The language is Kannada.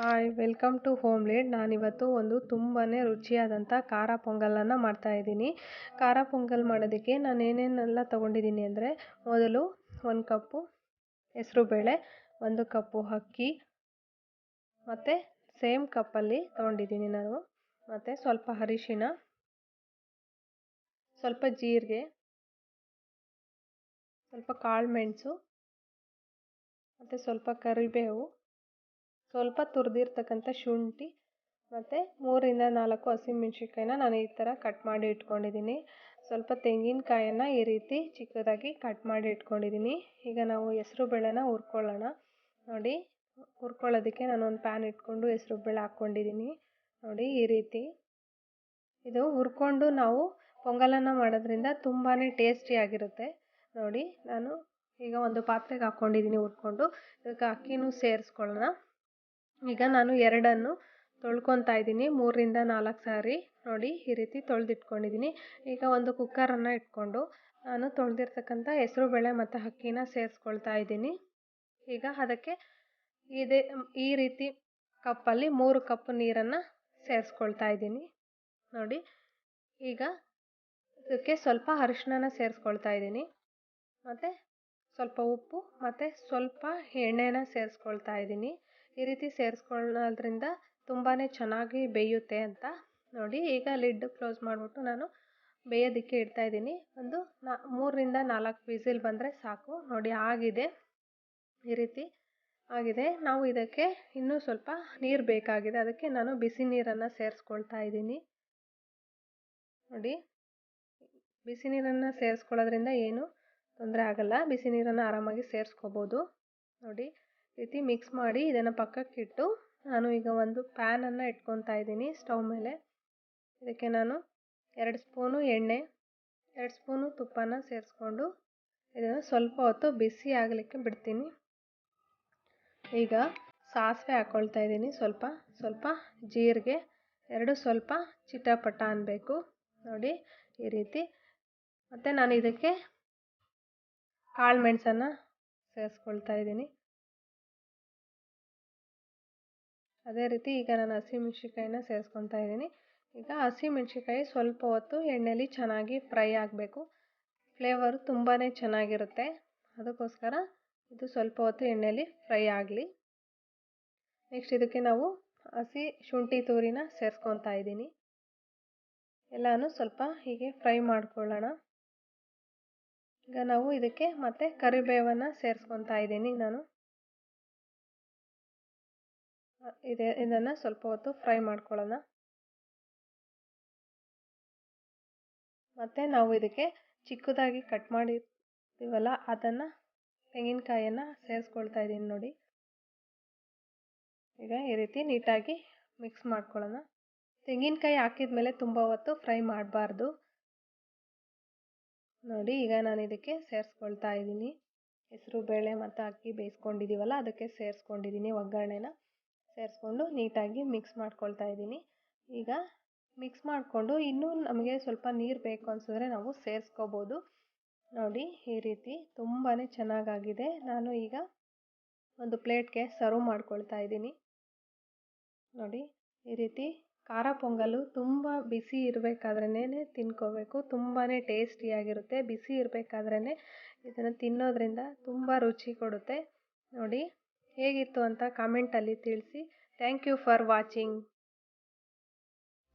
Hi welcome to home lead. ನಾನಿವತ್ತು ಒಂದು ತುಂಬಾ ರುಚಿಯಾದಂಥ ಖಾರ ಪೊಂಗಲನ್ನು ಮಾಡ್ತಾಯಿದ್ದೀನಿ. ಖಾರ ಪೊಂಗಲ್ ಮಾಡೋದಕ್ಕೆ ನಾನು ಏನೇನೆಲ್ಲ ತೊಗೊಂಡಿದ್ದೀನಿ ಅಂದರೆ, ಮೊದಲು 1 ಕಪ್ಪು ಹೆಸರುಬೇಳೆ, 1 ಕಪ್ಪು ಅಕ್ಕಿ ಮತ್ತು ಸೇಮ್ ಕಪ್ಪಲ್ಲಿ ತೊಗೊಂಡಿದ್ದೀನಿ ನಾನು. ಮತ್ತು ಸ್ವಲ್ಪ ಅರಿಶಿಣ, ಸ್ವಲ್ಪ ಜೀರಿಗೆ, ಸ್ವಲ್ಪ ಕಾಳು ಮೆಣಸು ಮತ್ತು ಸ್ವಲ್ಪ ಕರಿಬೇವು, ಸ್ವಲ್ಪ ತುರಿದಿರ್ತಕ್ಕಂಥ ಶುಂಠಿ ಮತ್ತು 3ರಿಂದ 4 ಹಸಿಮೆಣ್ಸಿನ್ಕಾಯಿನ ನಾನು ಈ ಥರ ಕಟ್ ಮಾಡಿ ಇಟ್ಕೊಂಡಿದ್ದೀನಿ. ಸ್ವಲ್ಪ ತೆಂಗಿನಕಾಯನ್ನು ಈ ರೀತಿ ಚಿಕ್ಕದಾಗಿ ಕಟ್ ಮಾಡಿ ಇಟ್ಕೊಂಡಿದ್ದೀನಿ. ಈಗ ನಾವು ಹೆಸರು ಬೇಳೆನ ಹುರ್ಕೊಳ್ಳೋಣ. ನೋಡಿ, ಹುರ್ಕೊಳ್ಳೋದಕ್ಕೆ ನಾನು ಒಂದು ಪ್ಯಾನ್ ಇಟ್ಕೊಂಡು ಹೆಸರು ಬೇಳೆ ಹಾಕ್ಕೊಂಡಿದ್ದೀನಿ. ನೋಡಿ, ಈ ರೀತಿ ಇದು ಹುರ್ಕೊಂಡು ನಾವು ಪೊಂಗಲನ್ನು ಮಾಡೋದ್ರಿಂದ ತುಂಬಾ ಟೇಸ್ಟಿಯಾಗಿರುತ್ತೆ. ನೋಡಿ, ನಾನು ಈಗ ಒಂದು ಪಾತ್ರೆಗೆ ಹಾಕ್ಕೊಂಡಿದ್ದೀನಿ ಹುರ್ಕೊಂಡು. ಇದಕ್ಕೆ ಅಕ್ಕಿನೂ ಸೇರಿಸ್ಕೊಳ್ಳೋಣ. ಈಗ ನಾನು ಎರಡನ್ನು ತೊಳ್ಕೊತಾ ಇದ್ದೀನಿ 3ರಿಂದ 4 ಸಾರಿ. ನೋಡಿ, ಈ ರೀತಿ ತೊಳೆದಿಟ್ಕೊಂಡಿದ್ದೀನಿ. ಈಗ ಒಂದು ಕುಕ್ಕರನ್ನು ಇಟ್ಕೊಂಡು ನಾನು ತೊಳೆದಿರ್ತಕ್ಕಂಥ ಹೆಸರುಬೇಳೆ ಮತ್ತು ಅಕ್ಕಿನ ಸೇರಿಸ್ಕೊಳ್ತಾ ಇದ್ದೀನಿ. ಈಗ ಅದಕ್ಕೆ ಈ ರೀತಿ ಕಪ್ಪಲ್ಲಿ 3 ಕಪ್ ನೀರನ್ನು ಸೇರಿಸ್ಕೊಳ್ತಾ ಇದ್ದೀನಿ. ನೋಡಿ, ಈಗ ಇದಕ್ಕೆ ಸ್ವಲ್ಪ ಅರಿಶಿನ ಸೇರಿಸ್ಕೊಳ್ತಾ ಇದ್ದೀನಿ ಮತ್ತು ಸ್ವಲ್ಪ ಉಪ್ಪು ಮತ್ತು ಸ್ವಲ್ಪ ಎಣ್ಣೆನ ಸೇರಿಸ್ಕೊಳ್ತಾ ಇದ್ದೀನಿ. ಈ ರೀತಿ ಸೇರಿಸ್ಕೊಳ್ಳೋದ್ರಿಂದ ತುಂಬಾ ಚೆನ್ನಾಗಿ ಬೇಯುತ್ತೆ ಅಂತ. ನೋಡಿ, ಈಗ ಲಿಡ್ ಕ್ಲೋಸ್ ಮಾಡಿಬಿಟ್ಟು ನಾನು ಬೇಯೋದಕ್ಕೆ ಇಡ್ತಾಯಿದ್ದೀನಿ. ಒಂದು 3ರಿಂದ 4 ವಿಸಿಲ್ ಬಂದರೆ ಸಾಕು. ನೋಡಿ, ಆಗಿದೆ, ಈ ರೀತಿ ಆಗಿದೆ. ನಾವು ಇದಕ್ಕೆ ಇನ್ನೂ ಸ್ವಲ್ಪ ನೀರು ಬೇಕಾಗಿದೆ, ಅದಕ್ಕೆ ನಾನು ಬಿಸಿ ನೀರನ್ನು ಸೇರಿಸ್ಕೊಳ್ತಾ ಇದ್ದೀನಿ. ನೋಡಿ, ಬಿಸಿ ನೀರನ್ನು ಸೇರಿಸ್ಕೊಳ್ಳೋದ್ರಿಂದ ಏನು ತೊಂದರೆ ಆಗಲ್ಲ, ಬಿಸಿ ನೀರನ್ನು ಆರಾಮಾಗಿ ಸೇರಿಸ್ಕೋಬೋದು. ನೋಡಿ, ಈ ರೀತಿ ಮಿಕ್ಸ್ ಮಾಡಿ ಇದನ್ನು ಪಕ್ಕಕ್ಕಿಟ್ಟು ನಾನು ಈಗ ಒಂದು ಪ್ಯಾನನ್ನು ಇಟ್ಕೊತಾ ಇದ್ದೀನಿ ಸ್ಟವ್ ಮೇಲೆ. ಇದಕ್ಕೆ ನಾನು 2 ಸ್ಪೂನು ಎಣ್ಣೆ, 2 ಸ್ಪೂನು ತುಪ್ಪನ ಸೇರಿಸ್ಕೊಂಡು ಇದನ್ನು ಸ್ವಲ್ಪ ಹೊತ್ತು ಬಿಸಿ ಆಗಲಿಕ್ಕೆ ಬಿಡ್ತೀನಿ. ಈಗ ಸಾಸಿವೆ ಹಾಕ್ಕೊಳ್ತಾ ಇದ್ದೀನಿ, ಸ್ವಲ್ಪ ಜೀರಿಗೆ, 2 ಸ್ವಲ್ಪ ಚಿಟಪಟ ಅನ್ನಬೇಕು. ನೋಡಿ, ಈ ರೀತಿ. ಮತ್ತು ನಾನು ಇದಕ್ಕೆ ಕಾಳು ಮೆಣಸನ್ನು ಸೇರಿಸ್ಕೊಳ್ತಾ ಇದ್ದೀನಿ. ಅದೇ ರೀತಿ ಈಗ ನಾನು ಹಸಿಮೆಣ್ಸಿನ್ಕಾಯಿನ ಸೇರಿಸ್ಕೊತಾ ಇದ್ದೀನಿ. ಈಗ ಹಸಿಮೆಣ್ಸಿನ್ಕಾಯಿ ಸ್ವಲ್ಪ ಹೊತ್ತು ಎಣ್ಣೆಯಲ್ಲಿ ಚೆನ್ನಾಗಿ ಫ್ರೈ ಆಗಬೇಕು. ಫ್ಲೇವರು ತುಂಬಾ ಚೆನ್ನಾಗಿರುತ್ತೆ, ಅದಕ್ಕೋಸ್ಕರ ಇದು ಸ್ವಲ್ಪ ಹೊತ್ತು ಎಣ್ಣೆಯಲ್ಲಿ ಫ್ರೈ ಆಗಲಿ. ನೆಕ್ಸ್ಟ್ ಇದಕ್ಕೆ ನಾವು ಹಸಿ ಶುಂಠಿ ತುರಿನ ಸೇರಿಸ್ಕೊತಾ ಇದ್ದೀನಿ. ಎಲ್ಲನೂ ಸ್ವಲ್ಪ ಹೀಗೆ ಫ್ರೈ ಮಾಡ್ಕೊಳ್ಳೋಣ. ಈಗ ನಾವು ಇದಕ್ಕೆ ಮತ್ತೆ ಕರಿಬೇವನ್ನು ಸೇರಿಸ್ಕೊತಾ ಇದ್ದೀನಿ ನಾನು. ಇದನ್ನು ಸ್ವಲ್ಪ ಹೊತ್ತು ಫ್ರೈ ಮಾಡ್ಕೊಳ್ಳೋಣ. ಮತ್ತು ನಾವು ಇದಕ್ಕೆ ಚಿಕ್ಕದಾಗಿ ಕಟ್ ಮಾಡಿರ್ತೀವಲ್ಲ ಅದನ್ನು, ತೆಂಗಿನಕಾಯನ್ನು ಸೇರಿಸ್ಕೊಳ್ತಾ ಇದ್ದೀನಿ. ನೋಡಿ, ಈಗ ಈ ರೀತಿ ನೀಟಾಗಿ ಮಿಕ್ಸ್ ಮಾಡ್ಕೊಳ್ಳೋಣ. ತೆಂಗಿನಕಾಯಿ ಹಾಕಿದ ಮೇಲೆ ತುಂಬ ಹೊತ್ತು ಫ್ರೈ ಮಾಡಬಾರ್ದು. ನೋಡಿ, ಈಗ ನಾನು ಇದಕ್ಕೆ ಸೇರಿಸ್ಕೊಳ್ತಾ ಇದ್ದೀನಿ. ಹೆಸರು ಬೇಳೆ ಮತ್ತು ಅಕ್ಕಿ ಬೇಯಿಸ್ಕೊಂಡಿದ್ದೀವಲ್ಲ ಅದಕ್ಕೆ ಸೇರಿಸ್ಕೊಂಡಿದ್ದೀನಿ. ಒಗ್ಗರಣೆನ ಸೇರಿಸ್ಕೊಂಡು ನೀಟಾಗಿ ಮಿಕ್ಸ್ ಮಾಡ್ಕೊಳ್ತಾ ಇದ್ದೀನಿ. ಈಗ ಮಿಕ್ಸ್ ಮಾಡಿಕೊಂಡು ಇನ್ನೂ ನಮಗೆ ಸ್ವಲ್ಪ ನೀರು ಬೇಕು ಅನಿಸಿದ್ರೆ ನಾವು ಸೇರಿಸ್ಕೋಬೋದು. ನೋಡಿ, ಈ ರೀತಿ ತುಂಬಾ ಚೆನ್ನಾಗಾಗಿದೆ. ನಾನು ಈಗ ಒಂದು ಪ್ಲೇಟ್ಗೆ ಸರ್ವ್ ಮಾಡ್ಕೊಳ್ತಾ ಇದ್ದೀನಿ. ನೋಡಿ, ಈ ರೀತಿ ಖಾರ ಪೊಂಗಲು ತುಂಬ ಬಿಸಿ ಇರಬೇಕಾದ್ರೇ ತಿನ್ಕೋಬೇಕು. ತುಂಬಾ ಟೇಸ್ಟಿಯಾಗಿರುತ್ತೆ. ಬಿಸಿ ಇರಬೇಕಾದ್ರೇ ಇದನ್ನು ತಿನ್ನೋದ್ರಿಂದ ತುಂಬ ರುಚಿ ಕೊಡುತ್ತೆ. ನೋಡಿ, ಹೇಗಿತ್ತು ಅಂತ ಕಾಮೆಂಟಲ್ಲಿ ತಿಳಿಸಿ. Thank you for watching.